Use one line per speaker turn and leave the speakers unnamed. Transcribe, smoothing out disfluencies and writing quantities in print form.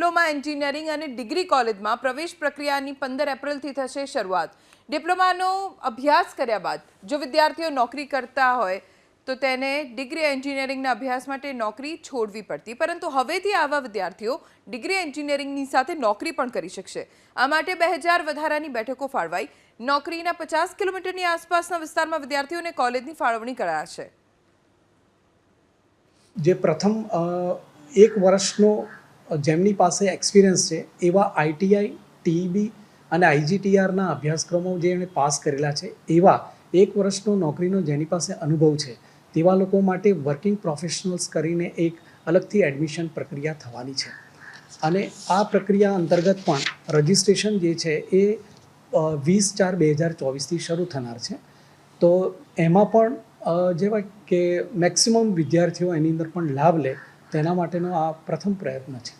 Diploma engineering અને degree કોલેજમાં પ્રવેશ પ્રક્રિયાની 15 એપ્રિલથી થશે શરૂઆત. ડિપ્લોમાનો અભ્યાસ કર્યા બાદ જો વિદ્યાર્થીઓ નોકરી કરતા હોય તો તેને ડિગ્રી એન્જિનિયરિંગના અભ્યાસ માટે નોકરી છોડવી પડતી, પરંતુ હવેથી આવા વિદ્યાર્થીઓ ડિગ્રી એન્જિનિયરિંગની સાથે નોકરી પણ કરી શકશે. આ માટે 2000 વધારાની બેઠકો ફાળવાઈ. નોકરીના 50 કિલોમીટરની આસપાસના વિસ્તારમાં વિદ્યાર્થીઓને કોલેજની ફાળવણી કરાશે.
જે પ્રથમ 1 વર્ષનો જેમની પાસે એક્સપિરિયન્સ છે એવા આઈટીઆઈ, ટીઈબી અને આઈજીટીઆરના અભ્યાસક્રમો જેણે પાસ કરેલા છે એવા 1 વર્ષનો નોકરીનો જેની પાસે અનુભવ છે તેવા લોકો માટે વર્કિંગ પ્રોફેશનલ્સ કરીને એક અલગથી એડમિશન પ્રક્રિયા થવાની છે. અને આ પ્રક્રિયા અંતર્ગત પણ રજિસ્ટ્રેશન જે છે એ 20/4/2024થી શરૂ થનાર છે. તો એમાં પણ જેવા કે મેક્સિમમ વિદ્યાર્થીઓ એની અંદર પણ લાભ લે તેના માટેનો આ પ્રથમ પ્રયત્ન છે.